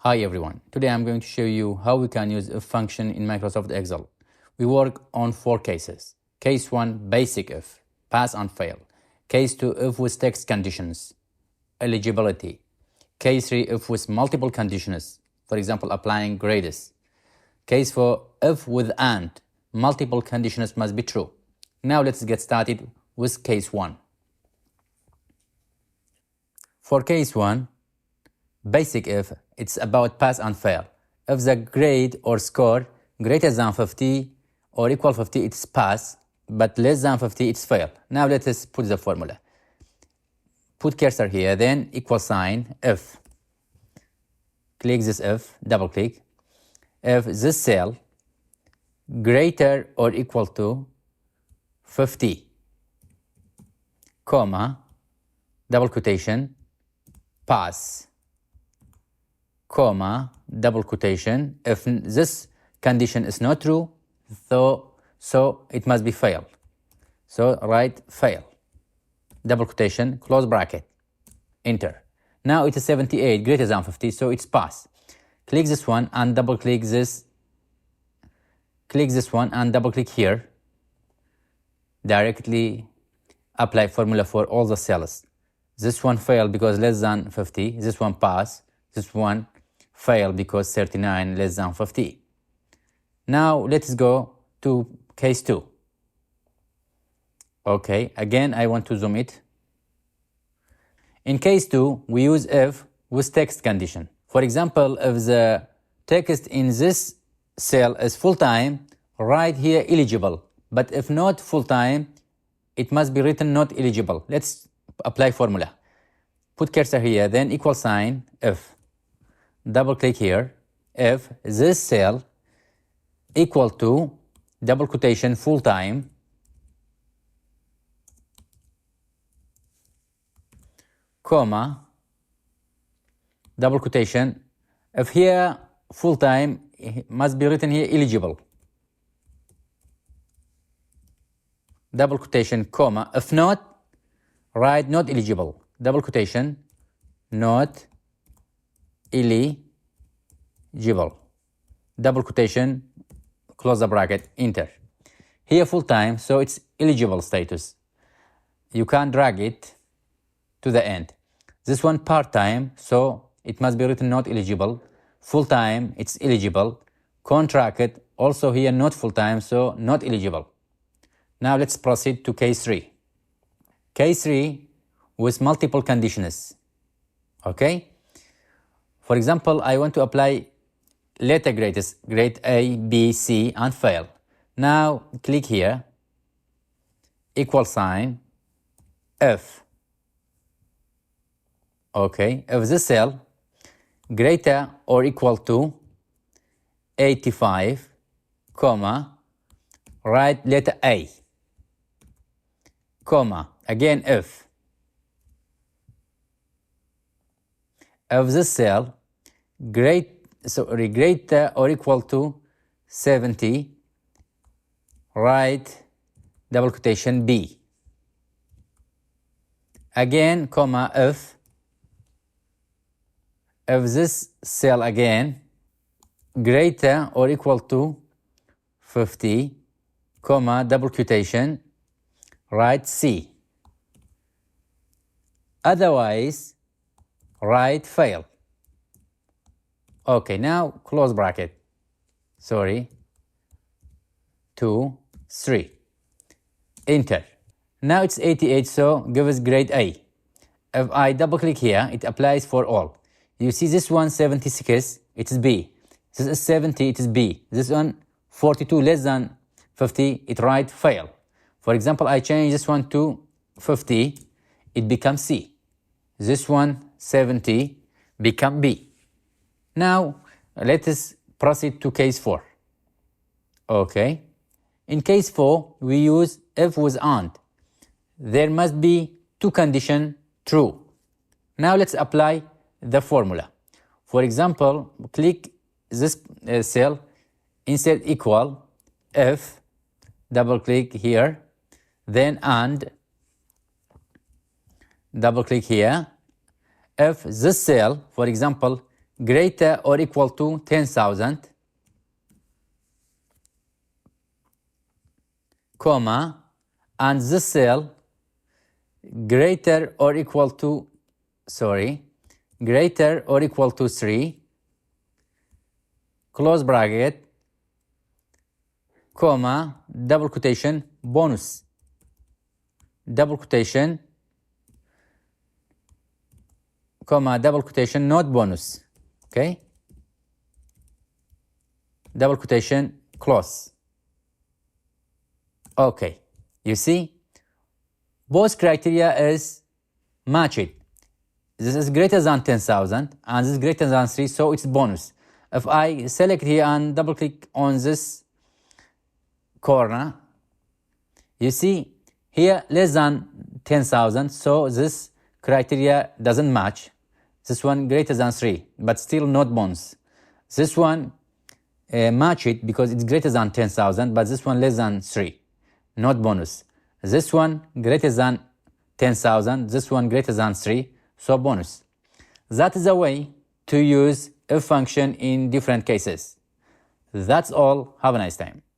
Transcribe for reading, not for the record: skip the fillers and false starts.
Hi everyone, today I'm going to show you how we can use if function in Microsoft Excel. We work on 4 cases. Case 1, basic if, pass and fail. Case 2, if with text conditions, eligibility. Case 3, if with multiple conditions, for example, applying grades. Case 4, if with and, multiple conditions must be true. Now let's get started with case 1. For case 1, basic if, it's about pass and fail. If the grade or score greater than 50 or equal 50, it's pass, but less than 50, it's fail. Now let us put the formula. Put cursor here, then equal sign, if. Click this if, double click. If this cell greater or equal to 50, comma, double quotation, pass, comma, double quotation. If this condition is not true, so it must be fail. So write fail, double quotation, close bracket, enter. Now it is 78 greater than 50, so it's pass. Click this one and double click this. Click this one and double click here. Directly apply formula for all the cells. This one fail because less than 50. This one pass. This one fail because 39 less than 50. Now let's go to case 2. Okay, again I want to zoom it. In case 2, we use if with text condition. For example, if the text in this cell is full-time, write here eligible. But if not full-time, it must be written not eligible. Let's apply formula. Put cursor here, then equal sign, if. Double click here. If this cell equal to, double quotation, full-time, comma, double quotation. If here full-time, it must be written here eligible. Double quotation, comma. If not, write not eligible. Double quotation, not eligible. Double quotation, close the bracket, enter. Here full-time, so it's eligible status. You can drag it to the end. This one part-time, so it must be written not eligible. Full-time, it's eligible. Contracted, also here not full-time, so not eligible. Now let's proceed to case 3. Case 3 with multiple conditions. Okay? For example, I want to apply letter grades, grade A, B, C, and fail. Now click here, equal sign, if. Okay, if this cell greater or equal to 85, comma, write letter A, comma, again if. If this cell greater or equal to 70, write double quotation B. Again, comma, if this cell again greater or equal to 50, comma, double quotation, write C. Otherwise, write fail. Okay, now close bracket. Sorry. 2, 3. Enter. Now it's 88, so give us grade A. If I double click here, it applies for all. You see this one 76, it is B. This is 70, it is B. This one 42 less than 50, it write fail. For example, I change this one to 50, it becomes C. This one 70 become B. Now let us proceed to case 4. Okay. In case 4, we use if with and. There must be 2 conditions true. Now let's apply the formula. For example, click this cell, insert equal, if, double click here, then and, double click here. If this cell, for example, greater or equal to 10,000, comma, and this cell greater or equal to, greater or equal to 3, close bracket, comma, double quotation, bonus, double quotation, comma, double quotation, not bonus, okay? Double quotation, close. Okay, you see, both criteria is matched. This is greater than 10,000 and this is greater than 3, so it's bonus. If I select here and double click on this corner, you see here less than 10,000, so this criteria doesn't match. This one greater than 3, but still not bonus. This one match it because it's greater than 10,000, but this one less than 3, not bonus. This one greater than 10,000, this one greater than 3, so bonus. That is a way to use a function in different cases. That's all. Have a nice time.